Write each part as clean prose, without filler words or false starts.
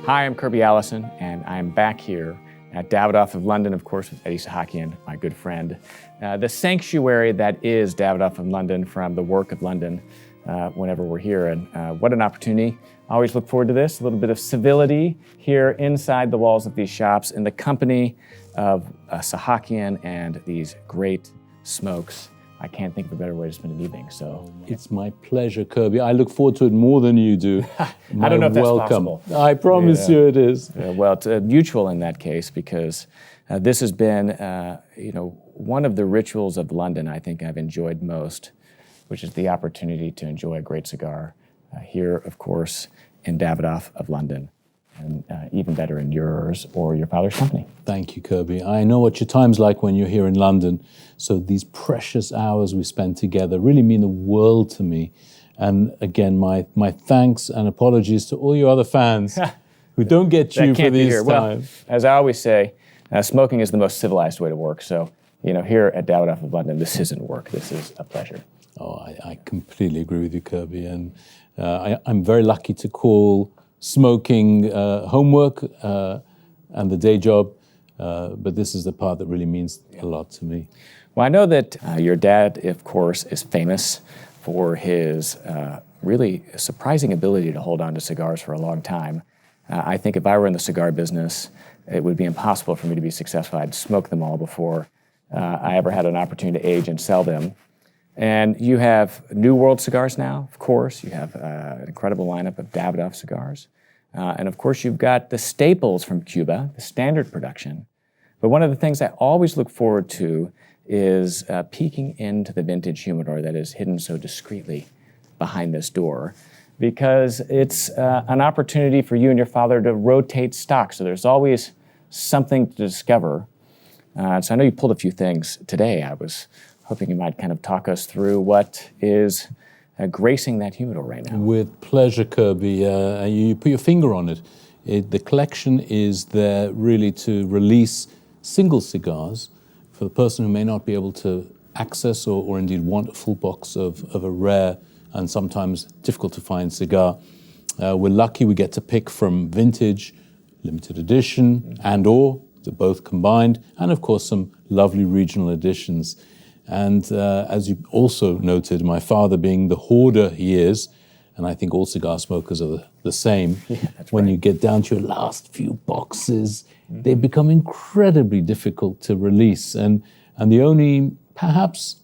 Hi, I'm Kirby Allison, and I'm back here at Davidoff of London, of course, with Eddie Sahakian, my good friend. The sanctuary that is Davidoff of London from the work of London whenever we're here. And what an opportunity. I always look forward to this, a little bit of civility here inside the walls of these shops in the company of Sahakian and these great smokes. I can't think of a better way to spend an evening, so. It's my pleasure, Kirby. I look forward to it more than you do. I don't know if that's possible. I promise you it is. Well, it's mutual in that case because this has been, one of the rituals of London I think I've enjoyed most, which is the opportunity to enjoy a great cigar here, of course, in Davidoff of London. And even better in yours or your father's company. Thank you, Kirby. I know what your time's like when you're here in London, so these precious hours we spend together really mean the world to me. And again, my thanks and apologies to all your other fans who don't get you for these times. Well, as I always say, smoking is the most civilized way to work. So, here at Davidoff of London, this isn't work. This is a pleasure. Oh, I completely agree with you, Kirby. And I'm very lucky to call smoking homework and the day job, but this is the part that really means a lot to me. Well, I know that your dad, of course, is famous for his really surprising ability to hold on to cigars for a long time. I think if I were in the cigar business, it would be impossible for me to be successful. I'd smoked them all before I ever had an opportunity to age and sell them. And you have New World cigars now, of course. You have an incredible lineup of Davidoff cigars. And of course, you've got the staples from Cuba, the standard production. But one of the things I always look forward to is peeking into the vintage humidor that is hidden so discreetly behind this door, because it's an opportunity for you and your father to rotate stock. So there's always something to discover. So I know you pulled a few things today. I was hoping you might kind of talk us through what is gracing that humidor right now. With pleasure, Kirby. You put your finger on it. The collection is there really to release single cigars for the person who may not be able to access or indeed want a full box of a rare and sometimes difficult to find cigar. We're lucky we get to pick from vintage, limited edition, and or, they're both combined, and of course some lovely regional editions. And as you also noted, my father being the hoarder he is, and I think all cigar smokers are the same, when you get down to your last few boxes, they become incredibly difficult to release. And the only, perhaps,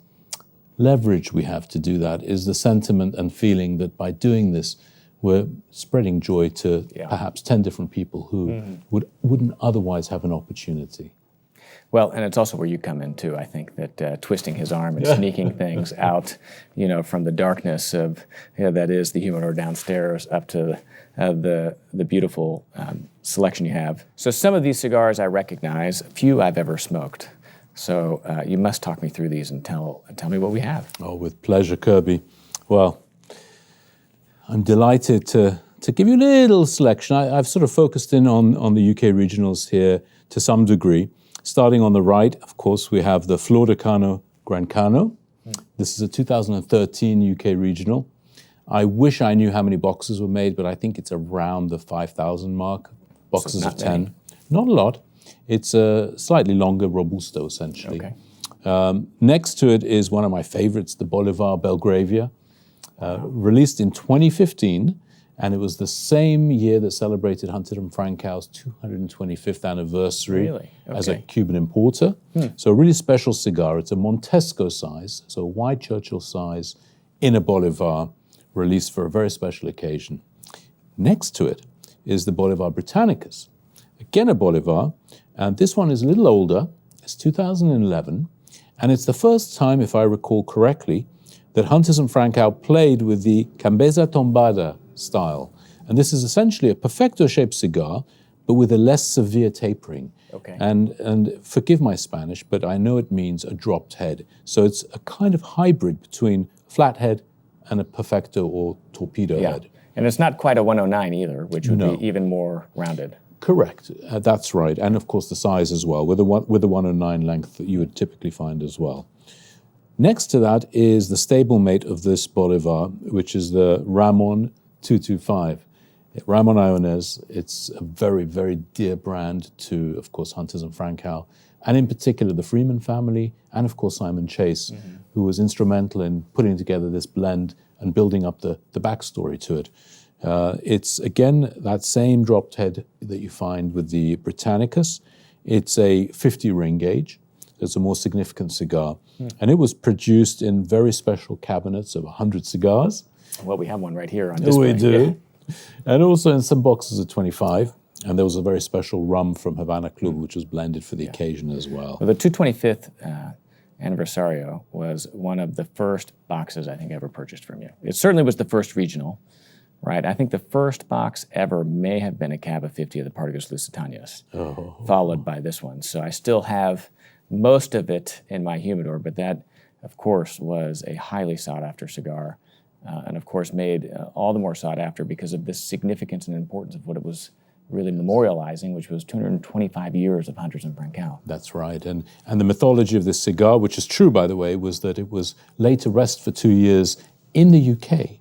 leverage we have to do that is the sentiment and feeling that by doing this, we're spreading joy to perhaps 10 different people who wouldn't otherwise have an opportunity. Well, and it's also where you come in too. I think that twisting his arm and sneaking things out, from the darkness of that is the humidor downstairs up to the beautiful selection you have. So some of these cigars I recognize, few I've ever smoked. So you must talk me through these and tell me what we have. Oh, with pleasure, Kirby. Well, I'm delighted to give you a little selection. I've sort of focused in on the UK regionals here to some degree. Starting on the right, of course, we have the Flor de Cano Gran Cano. This is a 2013 UK regional. I wish I knew how many boxes were made, but I think it's around the 5,000 mark, boxes of 10. Many. Not a lot. It's a slightly longer Robusto, essentially. Okay. Next to it is one of my favorites, the Bolivar Belgravia, released in 2015. And it was the same year that celebrated Hunter & Frankau's 225th anniversary as a Cuban importer. So a really special cigar. It's a Montesco size, so a wide Churchill size in a Bolivar, released for a very special occasion. Next to it is the Bolivar Britanicas. Again, a Bolivar, and this one is a little older. It's 2011, and it's the first time, if I recall correctly, that Hunters and Frankau played with the Cambeza Tombada style. And this is essentially a perfecto-shaped cigar, but with a less severe tapering. Okay. And forgive my Spanish, but I know it means a dropped head. So it's a kind of hybrid between a flat head and a perfecto or torpedo head. And it's not quite a 109 either, which would be even more rounded. Correct. That's right. And of course the size as well, with the 109 length that you would typically find as well. Next to that is the stablemate of this Bolivar, which is the Ramon 225. Ramon Allones, it's a very, very dear brand to, of course, Hunters and Francow, and in particular the Freeman family, and of course Simon Chase, who was instrumental in putting together this blend and building up the backstory to it. It's, again, that same dropped head that you find with the Britanicas. It's a 50 ring gauge. It's a more significant cigar. And it was produced in very special cabinets of 100 cigars. Well, we have one right here on display. We do. And also in some boxes of 25. And there was a very special rum from Havana Club, which was blended for the occasion as well. Well, the 225th Anniversario was one of the first boxes I think ever purchased from you. It certainly was the first regional, right? I think the first box ever may have been a cab of 50 of the Partagas Lusitanas, followed by this one. So I still have most of it in my humidor, but that, of course, was a highly sought-after cigar, and of course made all the more sought after because of the significance and importance of what it was really memorializing, which was 225 years of Hunters and Francow. That's right. And the mythology of this cigar, which is true, by the way, was that it was laid to rest for 2 years in the UK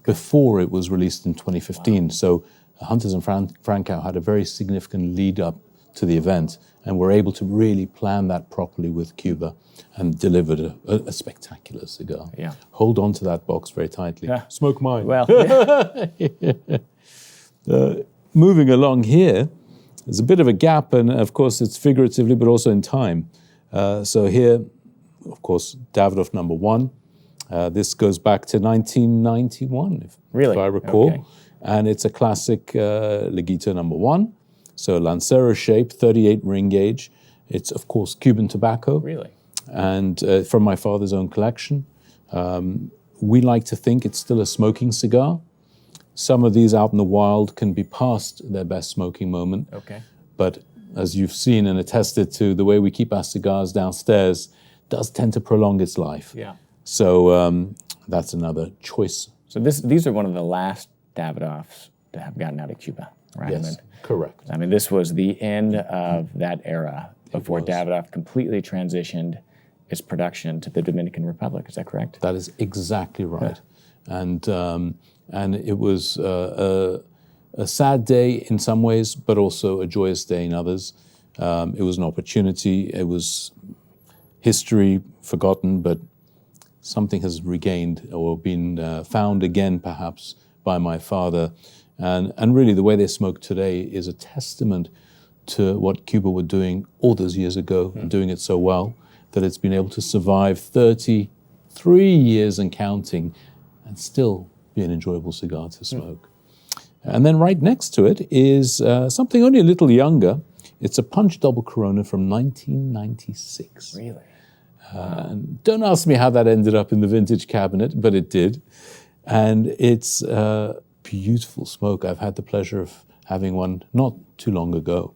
before it was released in 2015. Wow. So Hunters and Francow had a very significant lead up to the event and were able to really plan that properly with Cuba and delivered a spectacular cigar. Yeah. Hold on to that box very tightly. Yeah. Smoke mine. Well, moving along here, there's a bit of a gap, and of course it's figuratively, but also in time. So here, of course, Davidoff No.1. This goes back to 1991, if I recall. Okay. And it's a classic Leguito No.1. So Lancero shape, 38 ring gauge. It's, of course, Cuban tobacco. Really? And from my father's own collection. We like to think it's still a smoking cigar. Some of these out in the wild can be past their best smoking moment. Okay. But as you've seen and attested to, the way we keep our cigars downstairs does tend to prolong its life. Yeah. So that's another choice. So these are one of the last Davidoffs to have gotten out of Cuba, right? Yes, correct. I mean, this was the end of that era before Davidoff completely transitioned its production to the Dominican Republic. Is that correct? That is exactly right. Yeah. And it was a sad day in some ways, but also a joyous day in others. It was an opportunity. It was history forgotten, but something has regained or been found again, perhaps, by my father. And really, the way they smoke today is a testament to what Cuba were doing all those years ago, and doing it so well that it's been able to survive 33 years and counting, and still be an enjoyable cigar to smoke. And then right next to it is something only a little younger. It's a Punch Double Corona from 1996. Really? And don't ask me how that ended up in the vintage cabinet, but it did. And it's beautiful smoke. I've had the pleasure of having one not too long ago.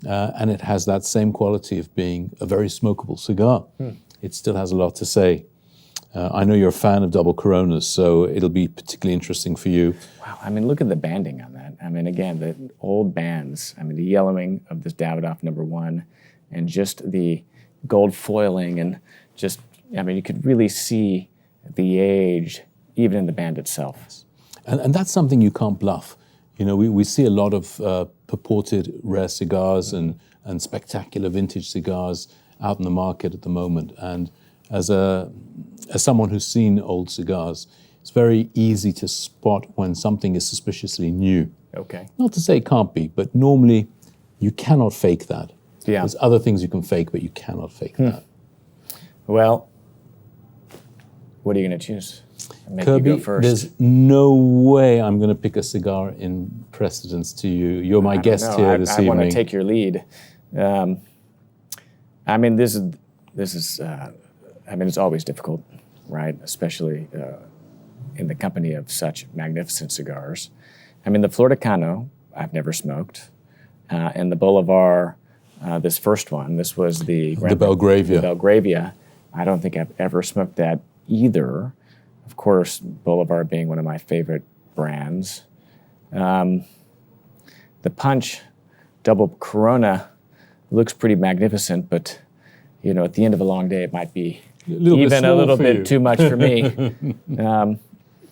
And it has that same quality of being a very smokable cigar. It still has a lot to say. I know you're a fan of double Coronas, so it'll be particularly interesting for you. Wow, I mean, look at the banding on that. I mean, again, the old bands, I mean, the yellowing of this Davidoff No.1 and just the gold foiling and just, I mean, you could really see the age even in the band itself. And that's something you can't bluff. You know, we see a lot of purported rare cigars and spectacular vintage cigars out in the market at the moment. And as someone who's seen old cigars, it's very easy to spot when something is suspiciously new. Okay. Not to say it can't be, but normally you cannot fake that. Yeah. There's other things you can fake, but you cannot fake that. Well, what are you going to choose? Make Kirby, you go first. there's no way I'm going to pick a cigar in precedence to you. You're my guest here this evening. I want to take your lead. I mean, this is. I mean, it's always difficult, right? Especially in the company of such magnificent cigars. I mean, the Flor Cano, I've never smoked. And the Bolivar, this first one, this was the Belgravia. The Belgravia. I don't think I've ever smoked that either. Of course, Bolivar being one of my favorite brands. The Punch Double Corona looks pretty magnificent, but you know, at the end of a long day, it might be a little bit too much for me.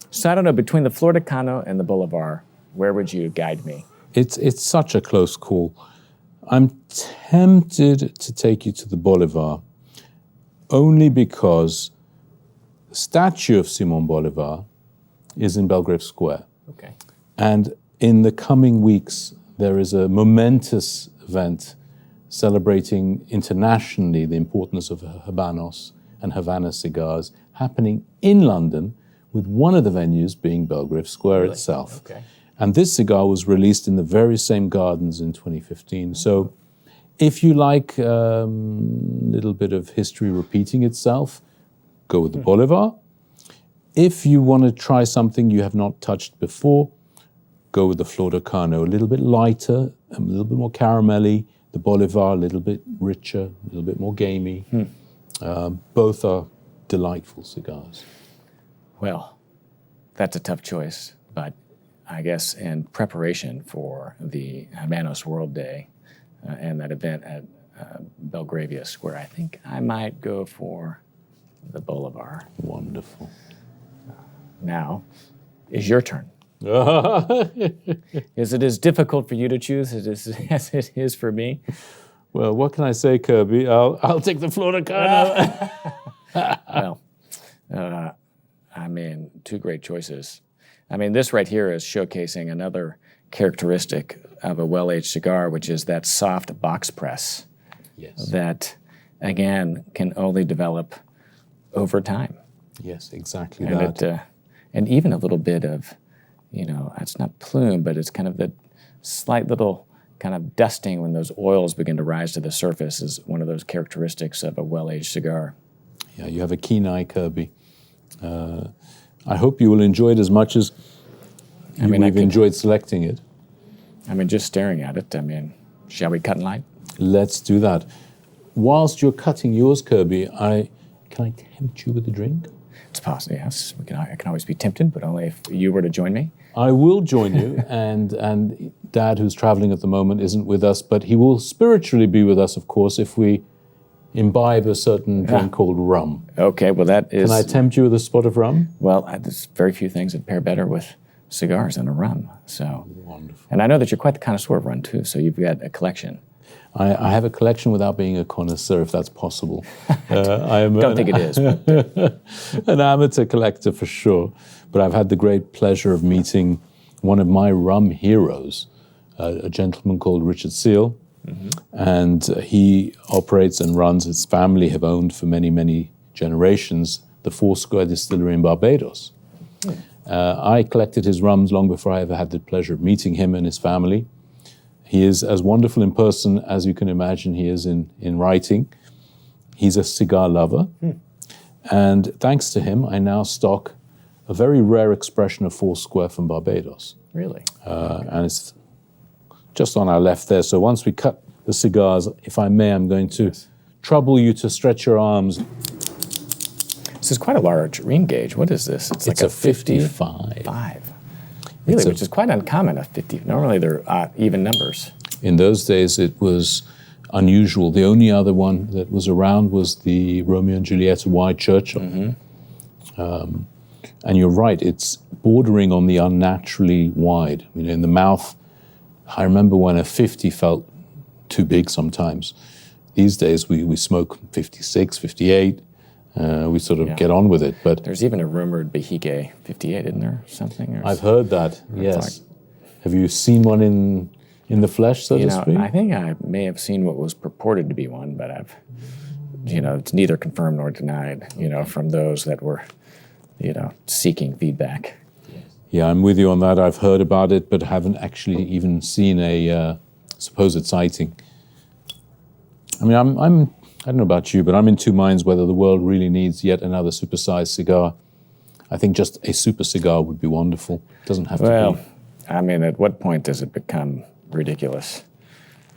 So I don't know, between the Flor Cano and the Bolivar, Where would you guide me? It's such a close call. I'm tempted to take you to the Bolivar, only because the statue of Simon Bolivar is in Belgrave Square. Okay. And in the coming weeks, there is a momentous event celebrating internationally the importance of Habanos and Havana cigars happening in London, with one of the venues being Belgrave Square itself. Okay. And this cigar was released in the very same gardens in 2015. So if you like a little bit of history repeating itself, go with the Bolivar. If you want to try something you have not touched before, go with the Flor de Cano, a little bit lighter, a little bit more caramelly. The Bolivar, a little bit richer, a little bit more gamey. Both are delightful cigars. Well, that's a tough choice, but I guess in preparation for the Habanos World Day and that event at Belgravia Square, I think I might go for the Bolivar. Wonderful. Now is your turn. Is it as difficult for you to choose as it is for me? Well, what can I say, Kirby? I'll take the Flor de Cano. Well, I mean, two great choices. I mean, this right here is showcasing another characteristic of a well-aged cigar, which is that soft box press. Yes. That, again, can only develop over time. Yes, exactly And that. and even a little bit of, it's not plume, but it's kind of the slight little kind of dusting when those oils begin to rise to the surface is one of those characteristics of a well-aged cigar. Yeah, you have a keen eye, Kirby. I hope you will enjoy it as much as we've enjoyed selecting it. I mean, just staring at it, shall we cut in line? Let's do that. Whilst you're cutting yours, Kirby, can I tempt you with a drink? It's possible, yes. I can always be tempted, but only if you were to join me. I will join you, and Dad, who's traveling at the moment, isn't with us, but he will spiritually be with us, of course, if we imbibe a certain drink called rum. Okay, well that is... Can I tempt you with a spot of rum? Well, there's very few things that pair better with cigars than a rum, so... Wonderful. And I know that you're quite the connoisseur of rum, too, so you've got a collection. I have a collection without being a connoisseur, if that's possible. Don't think it is. But... an amateur collector for sure. But I've had the great pleasure of meeting one of my rum heroes, a gentleman called Richard Seal. Mm-hmm. And he operates and runs, his family have owned for many, many generations, the Foursquare Distillery in Barbados. Yeah. I collected his rums long before I ever had the pleasure of meeting him and his family. He is as wonderful in person as you can imagine he is in writing. He's a cigar lover. And thanks to him, I now stock a very rare expression of Foursquare from Barbados. Really? And it's just on our left there. So once we cut the cigars, if I may, I'm going to trouble you to stretch your arms. This is quite a large ring gauge. What is this? It's like a 55. Really, which is quite uncommon, a 50. Normally they're even numbers. In those days, it was unusual. The only other one that was around was the Romeo and Juliet Wide Churchill. Mm-hmm. And you're right, it's bordering on the unnaturally wide. In the mouth, I remember when a 50 felt too big sometimes. These days, we smoke 56, 58. We sort of get on with it. But there's even a rumored Behike 58, isn't there? Something? I've heard that, yes. Have you seen one in the flesh, so to speak? I think I may have seen what was purported to be one, but I've, it's neither confirmed nor denied, from those that were, seeking feedback. Yeah, I'm with you on that. I've heard about it, but haven't actually even seen a supposed sighting. I don't know about you, but I'm in two minds whether the world really needs yet another supersized cigar. I think just a super cigar would be wonderful. It doesn't have to be. Well, at what point does it become ridiculous?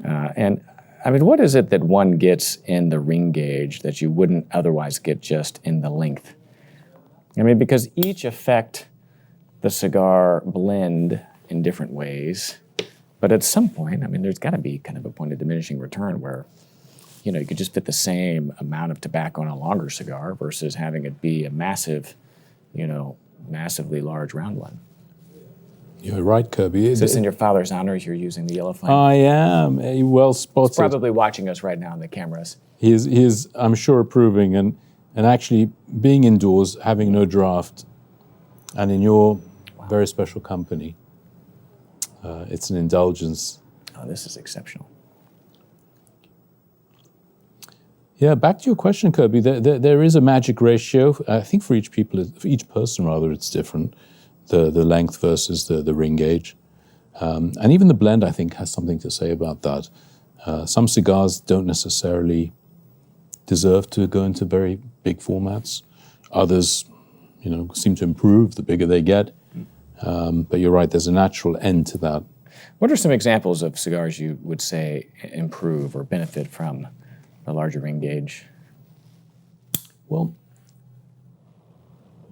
What is it that one gets in the ring gauge that you wouldn't otherwise get just in the length? Because each affect the cigar blend in different ways, but at some point, there's got to be kind of a point of diminishing return where you could just fit the same amount of tobacco in a longer cigar versus having it be a massive, massively large round one. You're right, Kirby. Is this in your father's honor you're using the yellow flame? I am. Well spotted. He's probably watching us right now on the cameras. He is, I'm sure, approving. And actually, being indoors, having no draft, and in your very special company, it's an indulgence. Oh, this is exceptional. Yeah, back to your question, Kirby. There is a magic ratio. I think for each person, it's different. The length versus the ring gauge. And even the blend, I think, has something to say about that. Some cigars don't necessarily deserve to go into very big formats. Others, seem to improve the bigger they get. But you're right, there's a natural end to that. What are some examples of cigars you would say improve or benefit from a larger ring gauge? Well,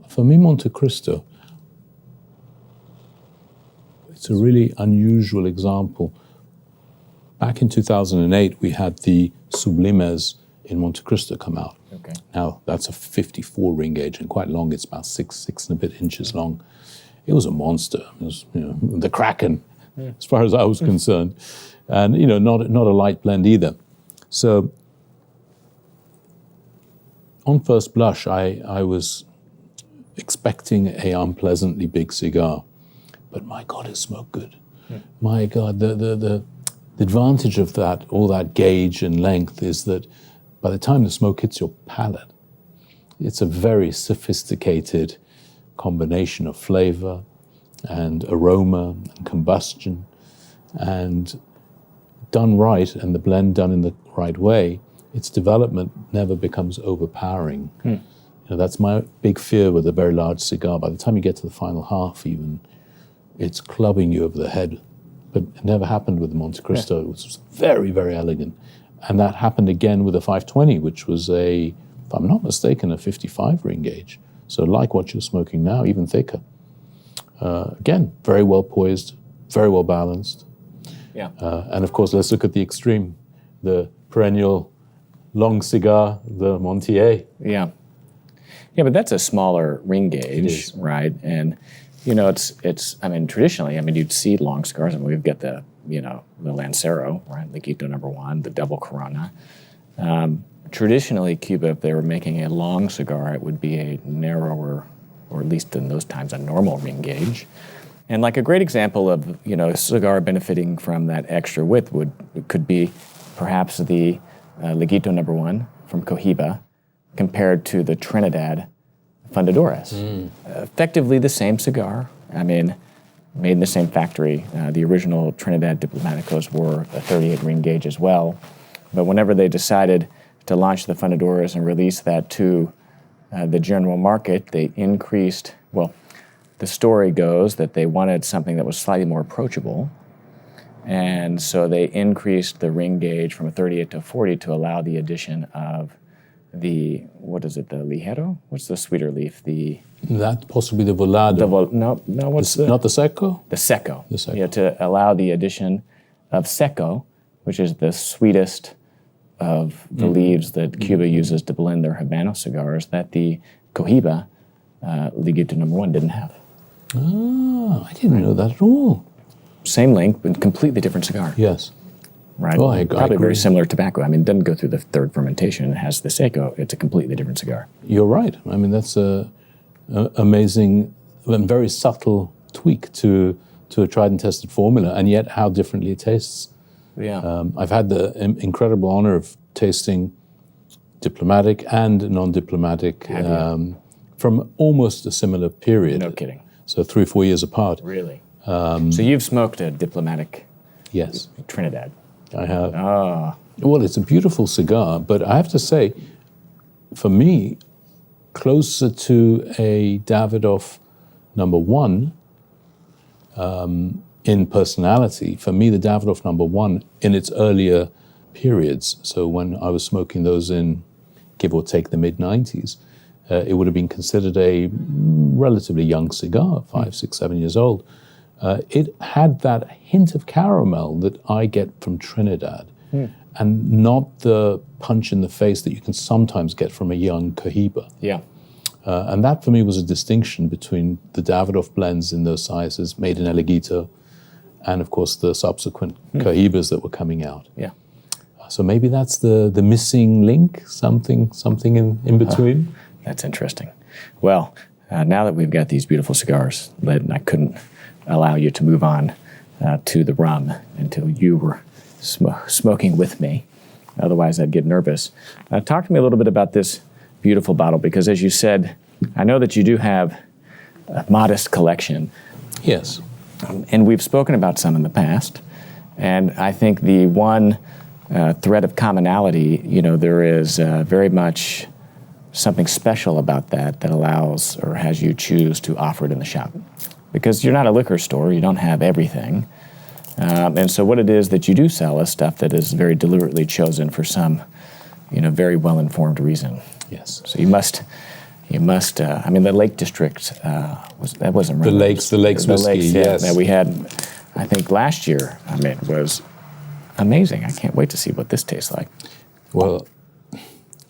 for me, Monte Cristo, it's a really unusual example. Back in 2008, we had the Sublimes in Monte Cristo come out. Okay. Now, that's a 54 ring gauge and quite long. It's about six and a bit inches long. It was a monster. It was, the Kraken, as far as I was concerned. And, not a light blend either. So, on first blush, I was expecting a unpleasantly big cigar. But my God, it smoked good. Yeah. My God, the advantage of that, all that gauge and length, is that by the time the smoke hits your palate, it's a very sophisticated combination of flavor and aroma and combustion. And done right, and the blend done in the right way, its development never becomes overpowering. That's my big fear with a very large cigar. By the time you get to the final half even, it's clubbing you over the head. But it never happened with the Monte Cristo. It was very, very elegant. And that happened again with the 520, which was if I'm not mistaken, a 55 ring gauge. So like what you're smoking now, even thicker. Again, very well poised, very well balanced. Yeah. And of course, let's look at the extreme, the perennial long cigar, the Montier. Yeah. Yeah, but that's a smaller ring gauge, right? And, it's traditionally, you'd see long cigars, and we've got the Lancero, right? Leguito No.1, the double Corona. Traditionally, Cuba, if they were making a long cigar, it would be a narrower, or at least in those times, a normal ring gauge. And like a great example of, a cigar benefiting from that extra width could be perhaps the Leguito No.1 from Cohiba compared to the Trinidad Fundadores. Effectively the same cigar. Made in the same factory. The original Trinidad Diplomaticos were a 38 ring gauge as well. But whenever they decided to launch the Fundadores and release that to the general market, they increased, the story goes that they wanted something that was slightly more approachable. And so they increased the ring gauge from a 38 to a 40 to allow the addition of the Ligero? What's the sweeter leaf? That possibly the Volado. Not the Seco? The Seco. The Seco. Yeah, to allow the addition of Seco, which is the sweetest of the leaves that Cuba uses to blend their Habano cigars, that the Cohiba Leguito No.1 didn't have. Ah, I didn't know that at all. Same length, but completely different cigar. Yes. Right? Oh, I Probably agree. very similar tobacco. It doesn't go through the third fermentation. It has the Seco. It's a completely different cigar. You're right. That's a amazing and very subtle tweak to a tried and tested formula, and yet how differently it tastes. Yeah. I've had the incredible honor of tasting diplomatic and non-diplomatic from almost a similar period. No kidding. So 3 or 4 years apart. Really? So you've smoked a diplomatic Yes. Trinidad. I have. Ah. Well, it's a beautiful cigar, but I have to say, for me, closer to a Davidoff No.1 in personality. For me, the Davidoff No.1 in its earlier periods, so when I was smoking those in, give or take, the mid-90s, it would have been considered a relatively young cigar, 5, 6, 7 years old. It had that hint of caramel that I get from Trinidad, and not the punch in the face that you can sometimes get from a young Cohiba. Yeah. And that for me was a distinction between the Davidoff blends in those sizes made in El Higuito and of course the subsequent Cohibas that were coming out. Yeah. So maybe that's the missing link, something in between. That's interesting. Well, now that we've got these beautiful cigars lit, and I couldn't allow you to move on to the rum until you were smoking with me. Otherwise, I'd get nervous. Talk to me a little bit about this beautiful bottle, because as you said, I know that you do have a modest collection. Yes. And we've spoken about some in the past. And I think the one thread of commonality, there is very much something special about that allows or has you choose to offer it in the shop. Because you're not a liquor store, you don't have everything. And so what it is that you do sell is stuff that is very deliberately chosen for some, very well-informed reason. Yes. So you must. The Lake District wasn't the lakes whiskey. Yes. That we had, I think last year. Was amazing. I can't wait to see what this tastes like. Well,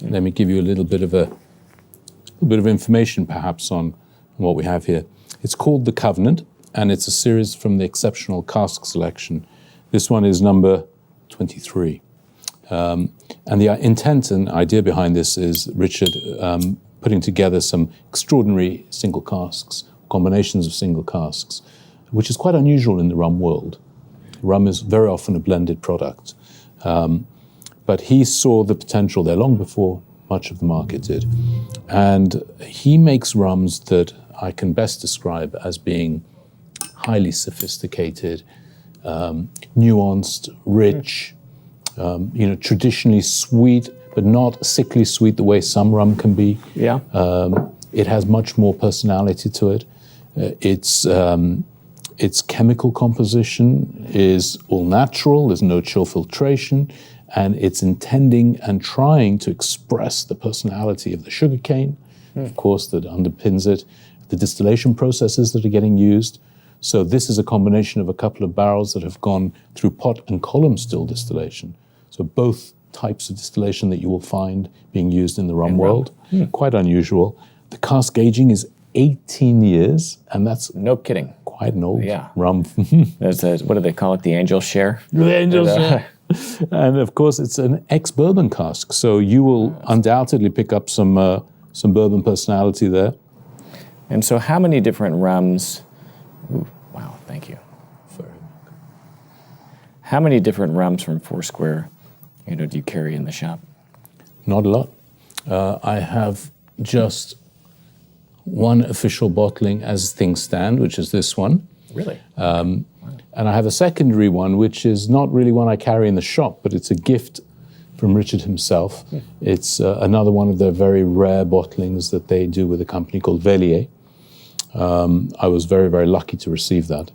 let me give you a little bit of information, perhaps, on what we have here. It's called the Covenant, and it's a series from the Exceptional Cask Selection. This one is number 23. And the intent and idea behind this is Richard putting together some extraordinary single casks, combinations of single casks, which is quite unusual in the rum world. Rum is very often a blended product. But he saw the potential there long before much of the market did. And he makes rums that I can best describe as being highly sophisticated, nuanced, rich, traditionally sweet, but not sickly sweet the way some rum can be. Yeah. It has much more personality to it. Its chemical composition is all natural. There's no chill filtration, and it's intending and trying to express the personality of the sugarcane, of course, that underpins it, the distillation processes that are getting used. So this is a combination of a couple of barrels that have gone through pot and column still distillation. So both types of distillation that you will find being used in the rum world. Quite unusual. The cask aging is 18 years, and that's no kidding. Quite an old rum. What do they call it? The angel share? The angel share. And of course, it's an ex-bourbon cask, so you will undoubtedly pick up some bourbon personality there. And so how many different rums... Ooh, wow, thank you. How many different rums from Foursquare do you carry in the shop? Not a lot. I have just one official bottling as things stand, which is this one. Really? And I have a secondary one, which is not really one I carry in the shop, but it's a gift from Richard himself. It's another one of their very rare bottlings that they do with a company called Velier. I was very, very lucky to receive that.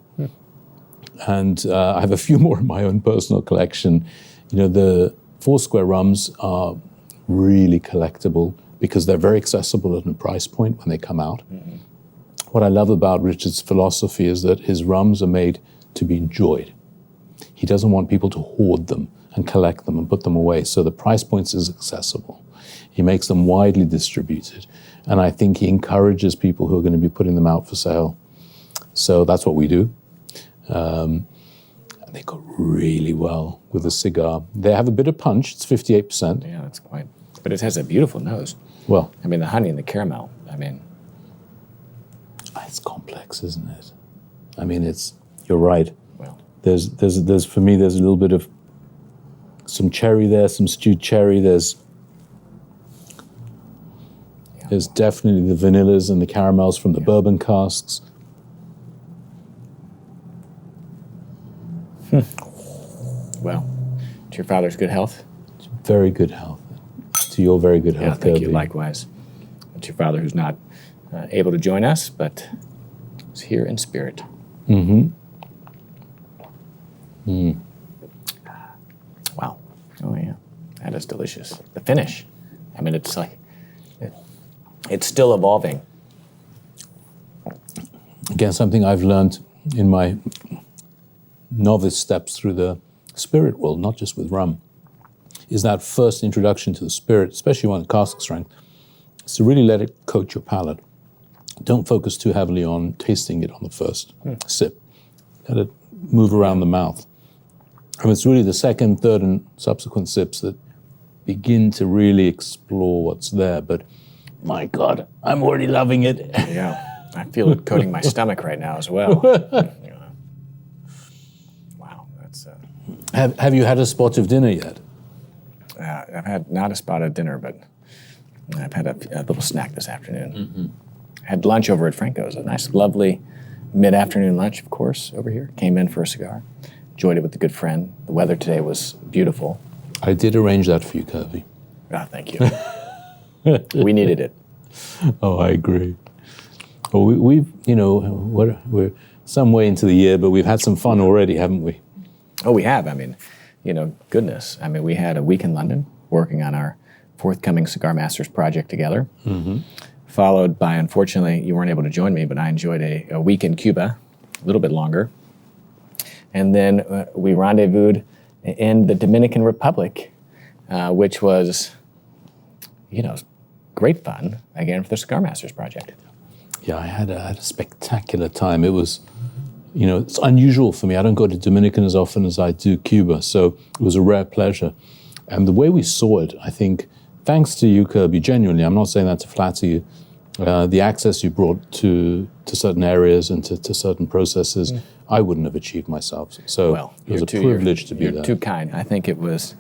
And I have a few more in my own personal collection. The Foursquare rums are really collectible because they're very accessible at a price point when they come out. What I love about Richard's philosophy is that his rums are made to be enjoyed. He doesn't want people to hoard them and collect them and put them away, so the price points is accessible. He makes them widely distributed, and I think he encourages people who are going to be putting them out for sale. So that's what we do. They go really well with the cigar. They have a bit of punch. It's 58%. Yeah, that's quite... But it has a beautiful nose. Well... the honey and the caramel, It's complex, isn't it? You're right. Well... There's for me, there's a little bit of some cherry there, some stewed cherry. There's definitely the vanillas and the caramels from the bourbon casks. Well, to your father's good health. Very good health. To your very good health, thank Kirby. you, likewise. To your father, who's not able to join us, but is here in spirit. Wow. Oh, yeah. That is delicious. The finish. It's like... It's still evolving. Again, something I've learned in my novice steps through the spirit world, not just with rum, is that first introduction to the spirit, especially when at cask strength, is to really let it coat your palate. Don't focus too heavily on tasting it on the first sip. Let it move around the mouth. And it's really the second, third, and subsequent sips that begin to really explore what's there. But my God, I'm already loving it. Yeah, I feel it coating my stomach right now as well. Wow, that's... Have you had a spot of dinner yet? I've had not a spot of dinner, but I've had a little snack this afternoon. Mm-hmm. Had lunch over at Franco's, a nice, lovely mid-afternoon lunch, of course, over here. Came in for a cigar. Enjoyed it with a good friend. The weather today was beautiful. I did arrange that for you, Kirby. Ah, thank you. We needed it. Oh, I agree. Well, we've, we're some way into the year, but we've had some fun already, haven't we? Oh, we have. I mean, goodness. I mean, we had a week in London working on our forthcoming Cigar Masters project together. Mm-hmm. Followed by, unfortunately, you weren't able to join me, but I enjoyed a week in Cuba, a little bit longer. And then we rendezvoused in the Dominican Republic, which was, great fun, again, for the Cigar Masters project. Yeah, I had a spectacular time. It was, it's unusual for me. I don't go to Dominican as often as I do Cuba, so it was a rare pleasure. And the way we saw it, I think, thanks to you, Kirby, genuinely, I'm not saying that to flatter you, the access you brought to certain areas and to certain processes, I wouldn't have achieved myself. So it was a privilege to be there. You're too kind. I think it was,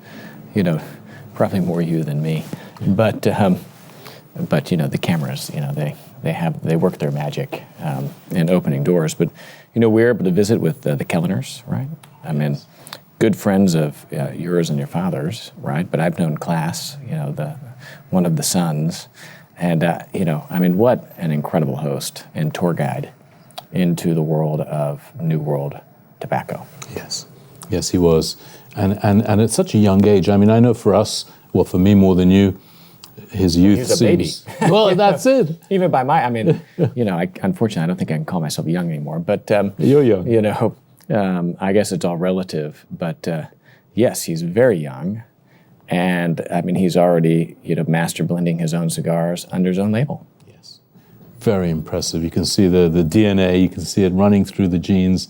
probably more you than me. But the cameras, they work their magic in opening doors. But, we're able to visit with the Kelleners, right? I mean, good friends of yours and your father's, right? But I've known Klaas, one of the sons. And, what an incredible host and tour guide into the world of New World tobacco. Yes, he was. And at such a young age, I mean, I know for us, well, for me more than you, his youth He's a seems... baby. Well, that's it. Even by unfortunately, I don't think I can call myself young anymore. But, you're young. I guess it's all relative. But, yes, he's very young. And, he's already, master blending his own cigars under his own label. Yes. Very impressive. You can see the DNA, you can see it running through the genes,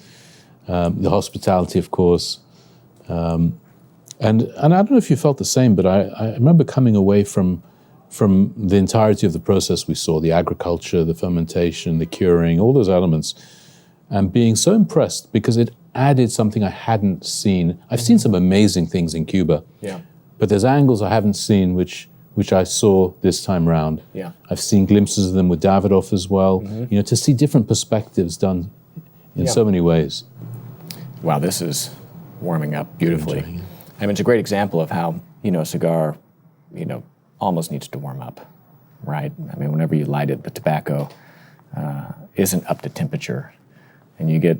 the hospitality, of course. And I don't know if you felt the same, but I remember coming away from the entirety of the process we saw, the agriculture, the fermentation, the curing, all those elements, and being so impressed because it added something I hadn't seen. I've seen some amazing things in Cuba. Yeah. But there's angles I haven't seen, which I saw this time round. Yeah. I've seen glimpses of them with Davidoff as well. Mm-hmm. To see different perspectives done in so many ways. Wow, this is warming up beautifully. It's a great example of how, a cigar, almost needs to warm up, right? Whenever you light it, the tobacco isn't up to temperature. And you get,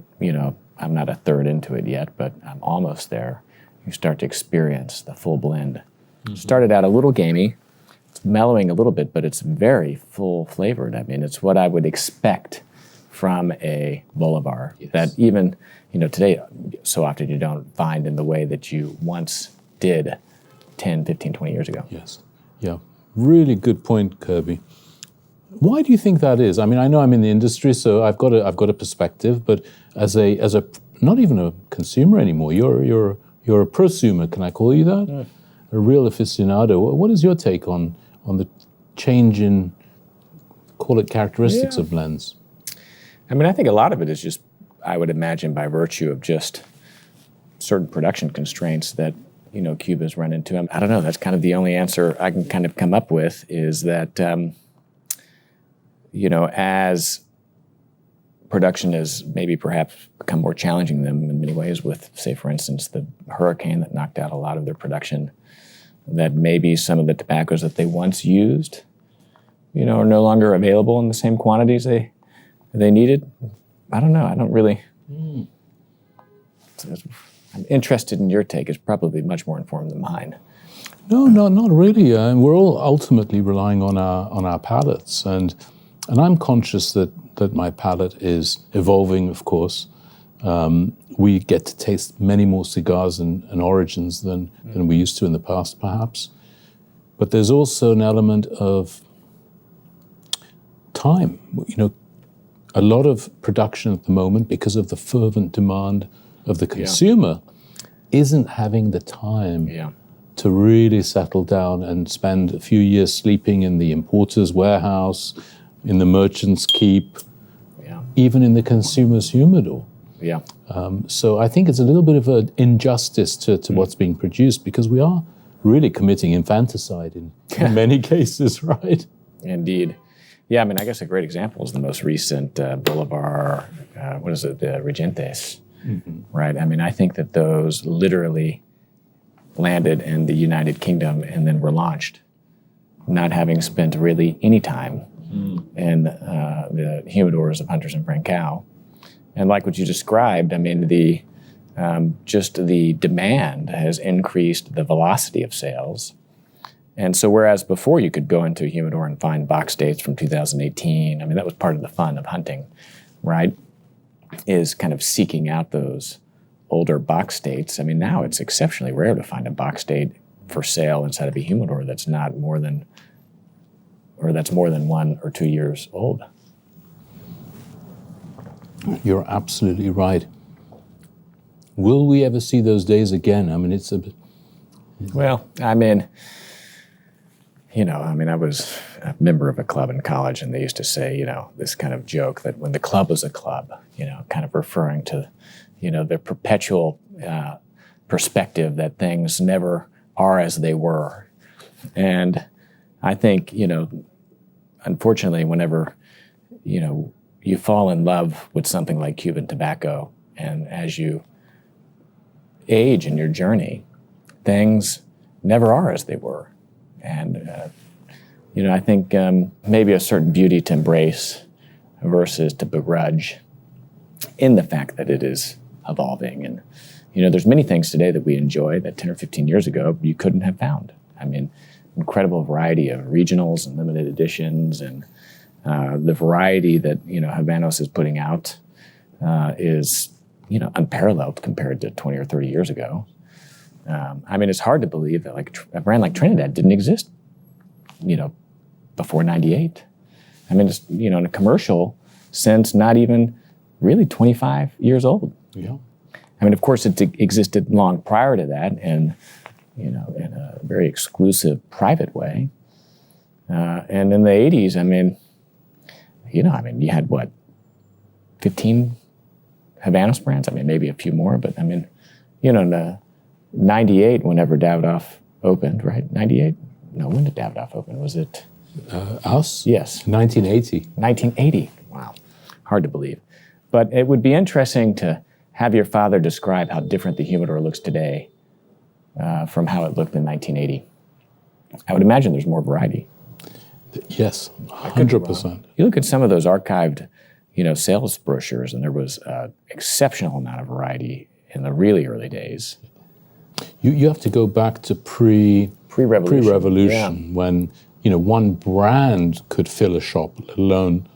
I'm not a third into it yet, but I'm almost there. You start to experience the full blend. Mm-hmm. Started out a little gamey. It's mellowing a little bit, but it's very full flavored. It's what I would expect from a Bolivar. Yes. That even, today, so often you don't find in the way that you once did 10, 15, 20 years ago. Yes. Yeah. Really good point, Kirby. Why do you think that is? I know I'm in the industry, so I've got a perspective, but as a not even a consumer anymore, you're a prosumer, can I call you that? Yeah. A real aficionado. What is your take on the change in, call it, characteristics of blends? I think a lot of it is just, I would imagine, by virtue of just certain production constraints that, Cuba's run into. I don't know, that's kind of the only answer I can kind of come up with is that, as production has maybe perhaps become more challenging them in many ways with, say, for instance, the hurricane that knocked out a lot of their production, that maybe some of the tobaccos that they once used, are no longer available in the same quantities they needed. I don't know. I don't really... I'm interested in your take. It's probably much more informed than mine. No, not really. We're all ultimately relying on our palates, and I'm conscious that my palate is evolving, of course. We get to taste many more cigars and origins than we used to in the past, perhaps. But there's also an element of time. A lot of production at the moment, because of the fervent demand of the consumer, isn't having the time to really settle down and spend a few years sleeping in the importer's warehouse, in the merchant's keep, even in the consumer's humidor. So I think it's a little bit of an injustice to what's being produced, because we are really committing infanticide in many cases, right? Indeed. Yeah, I mean, I guess a great example is the most recent Bolivar, the Regentes, right? I mean, I think that those literally landed in the United Kingdom and then were launched, not having spent really any time in the humidors of Hunters and Brancau. And like what you described, I mean, just the demand has increased the velocity of sales. And so whereas before you could go into a humidor and find box dates from 2018, I mean, that was part of the fun of hunting, right? Is kind of seeking out those older box dates. I mean, now it's exceptionally rare to find a box date for sale inside of a humidor that's more than 1 or 2 years old. You're absolutely right. Will we ever see those days again? I mean, Well, I mean, I was a member of a club in college, and they used to say, this kind of joke that when the club was a club, kind of referring to, the perpetual perspective that things never are as they were. And I think, unfortunately, whenever, you fall in love with something like Cuban tobacco, and as you age in your journey, things never are as they were. And, I think maybe a certain beauty to embrace versus to begrudge in the fact that it is evolving. And, there's many things today that we enjoy that 10 or 15 years ago you couldn't have found. I mean, incredible variety of regionals and limited editions, and the variety that, Habanos is putting out is, unparalleled compared to 20 or 30 years ago. I mean, it's hard to believe that like a brand like Trinidad didn't exist, before 98. I mean, it's, in a commercial sense, not even really 25 years old. Yeah. I mean, of course, it existed long prior to that, and, in a very exclusive, private way. And in the 80s, I mean, you had what, 15 Habanos brands? I mean, maybe a few more, but I mean, in the 98, whenever Davidoff opened, right? 98? No, when did Davidoff open? Was it? Us? Yes. 1980. 1980. Wow. Hard to believe. But it would be interesting to have your father describe how different the humidor looks today from how it looked in 1980. I would imagine there's more variety. Yes, 100%. You look at some of those archived, sales brochures, and there was an exceptional amount of variety in the really early days. You have to go back to pre-revolution when, one brand could fill a shop, let alone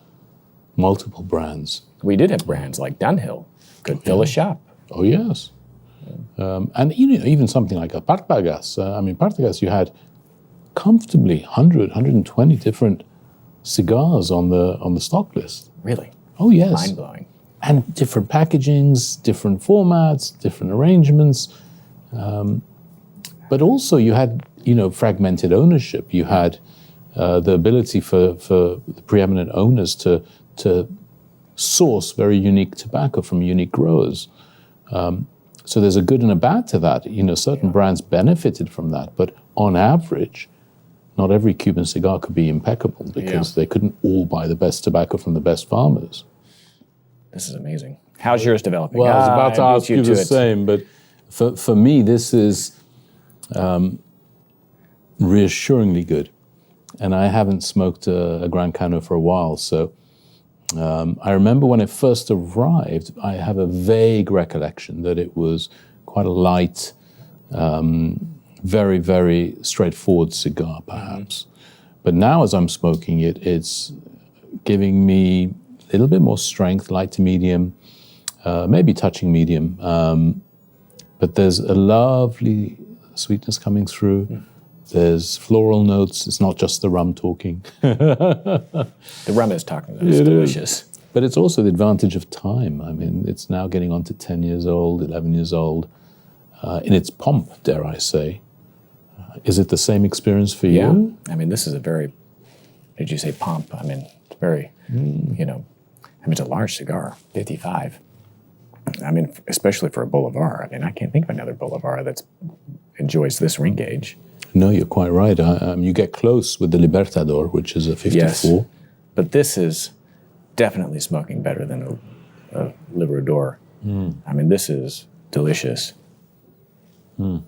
multiple brands. We did have brands like Dunhill could fill a shop. Oh, yes. And even something like a Partagas. Partagas, you had comfortably 100, 120 different cigars on the stock list. Really? Oh, yes. Mind-blowing. And different packagings, different formats, different arrangements. But also you had, fragmented ownership. You had the ability for the preeminent owners to source very unique tobacco from unique growers. So there's a good and a bad to that. Certain brands benefited from that, but on average, not every Cuban cigar could be impeccable because they couldn't all buy the best tobacco from the best farmers. This is amazing. How's yours developing? Well, I was about to ask you the same, but for me, this is reassuringly good. And I haven't smoked a Gran Cano for a while, so I remember when it first arrived, I have a vague recollection that it was quite a light, very, very straightforward cigar, perhaps. But now as I'm smoking it, it's giving me a little bit more strength, light to medium, maybe touching medium. But there's a lovely sweetness coming through. There's floral notes. It's not just the rum talking. The rum is talking, though. It's delicious. But it's also the advantage of time. I mean, it's now getting on to 10 years old, 11 years old, in its pomp, dare I say. Is it the same experience for you? Yeah. I mean, this is a very, did you say pomp? I mean, it's very, you know, I mean, it's a large cigar, 55. I mean, especially for a Bolivar. I mean, I can't think of another Bolivar that enjoys this ring gauge. No, you're quite right. You get close with the Libertador, which is a 54. Yes, but this is definitely smoking better than a Libertador. I mean, this is delicious. And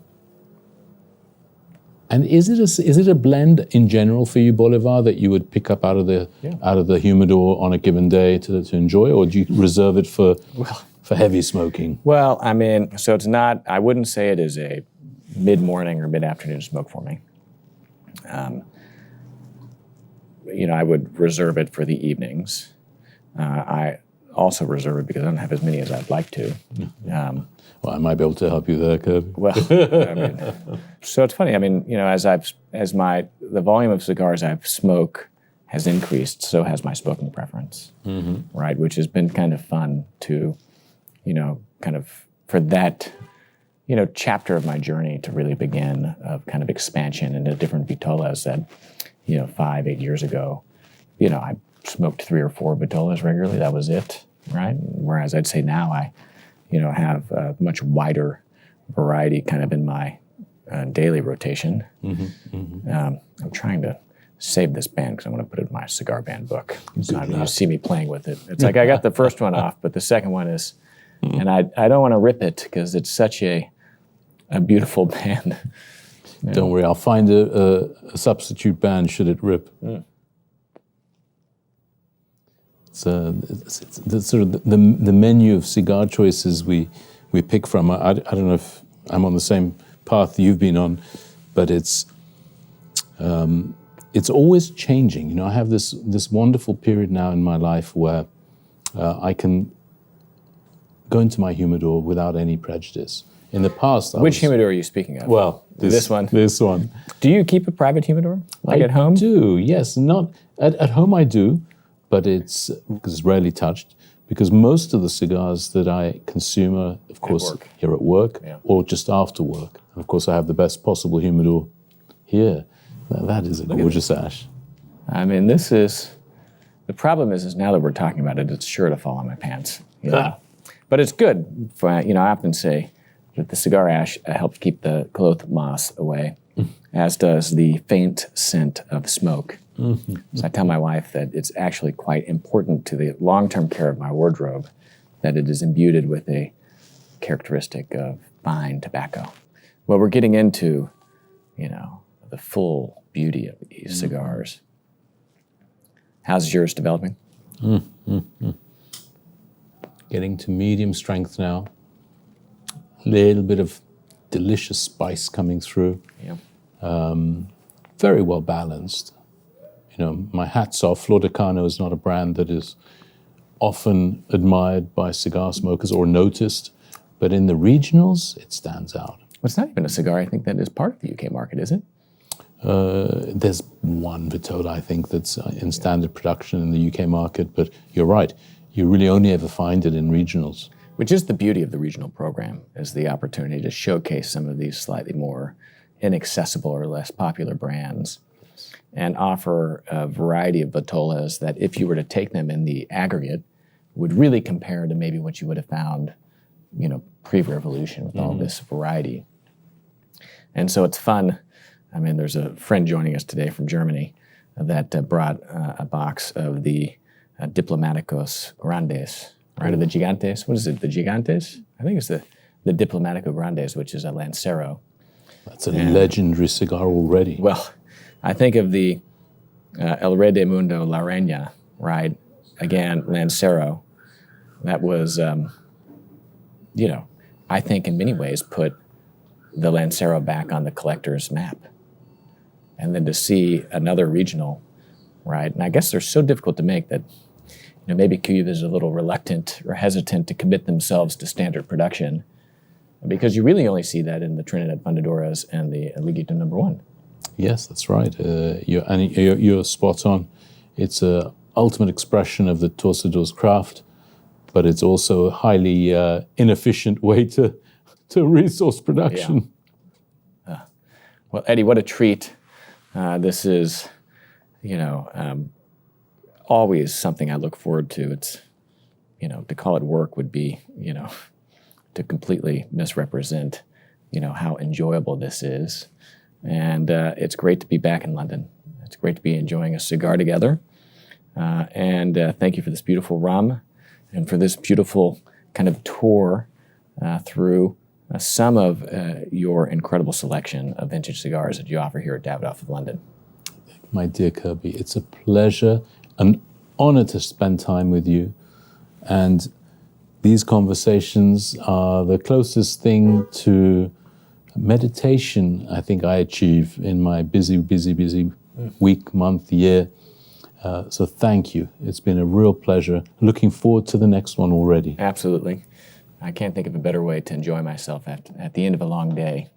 is it a blend in general for you, Bolivar, that you would pick up out of the humidor on a given day to enjoy, or do you reserve it for heavy smoking? Well, I mean, so it's not. I wouldn't say it is a mid-morning or mid-afternoon smoke for me. You know, I would reserve it for the evenings. I also reserve it because I don't have as many as I'd like to. Well, I might be able to help you there, Kirby. Well, I mean, so it's funny. I mean, you know, the volume of cigars I smoke has increased, so has my smoking preference, right? Which has been kind of fun to, you know, kind of for that, you know, chapter of my journey to really begin of kind of expansion into different vitolas that, you know, 5-8 years ago, you know, I smoked 3 or 4 vitolas regularly. That was it, right? Whereas I'd say now I, you know, have a much wider variety kind of in my daily rotation. I'm trying to save this band because I want to put it in my cigar band book. So you see me playing with it. It's like I got the first one off, but the second one is, and I don't want to rip it because it's such a beautiful band. Don't worry, I'll find a substitute band should it rip. It's the sort of the menu of cigar choices we pick from. I don't know if I'm on the same path you've been on, but it's always changing. You know, I have this wonderful period now in my life where I can go into my humidor without any prejudice. In the past, Which humidor are you speaking of? Well, this one. This one. Do you keep a private humidor, like at home? I do, yes. Not at home I do, but it's rarely touched, because most of the cigars that I consume are, of course, here at work or just after work. And of course, I have the best possible humidor here. That is a gorgeous ash. I mean, this is, the problem is now that we're talking about it, it's sure to fall on my pants. You know? But it's good. For, you know, I often say that the cigar ash helps keep the cloth moss away, as does the faint scent of smoke. So I tell my wife that it's actually quite important to the long-term care of my wardrobe that it is imbued with a characteristic of fine tobacco. Well, we're getting into, you know, the full beauty of these cigars. How's yours developing? Getting to medium strength now. A little bit of delicious spice coming through. Very well balanced. You know, my hat's off. Flor de Cano is not a brand that is often admired by cigar smokers or noticed, but in the regionals, it stands out. Well, it's not even a cigar, I think, that is part of the UK market, is it? There's one Vitola, I think, that's in standard production in the UK market, but you're right. You really only ever find it in regionals. Which is the beauty of the regional program, is the opportunity to showcase some of these slightly more inaccessible or less popular brands and offer a variety of vitolas that, if you were to take them in the aggregate, would really compare to maybe what you would have found, you know, pre-revolution with all this variety. And so it's fun. I mean, there's a friend joining us today from Germany that brought a box of the Diplomáticos Grandes, right, or the Gigantes. What is it, the Gigantes? I think it's the Diplomático Grandes, which is a Lancero. That's a legendary cigar already. Well, I think of the El Rey de Mundo La Reina, right? Again, Lancero. That was, you know, I think in many ways put the Lancero back on the collector's map. And then to see another regional, right? And I guess they're so difficult to make that, you know, maybe Cuba is a little reluctant or hesitant to commit themselves to standard production, because you really only see that in the Trinidad Fundadoras and the Ligito No.1. Yes, that's right. You're spot on. It's a ultimate expression of the torcedor's craft, but it's also a highly inefficient way to resource production. Yeah. Well, Eddie, what a treat. This is, always something I look forward to. It's, to call it work would be, to completely misrepresent, how enjoyable this is. And it's great to be back in London. It's great to be enjoying a cigar together. And thank you for this beautiful rum and for this beautiful kind of tour through some of your incredible selection of vintage cigars that you offer here at Davidoff of London. My dear Kirby, it's a pleasure, an honor to spend time with you. And these conversations are the closest thing to meditation I think I achieve in my busy week, month, year. So thank you. It's been a real pleasure. Looking forward to the next one already. Absolutely. I can't think of a better way to enjoy myself at the end of a long day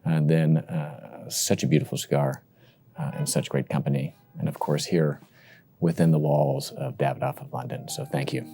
than such a beautiful cigar and such great company. And of course here within the walls of Davidoff of London. So thank you.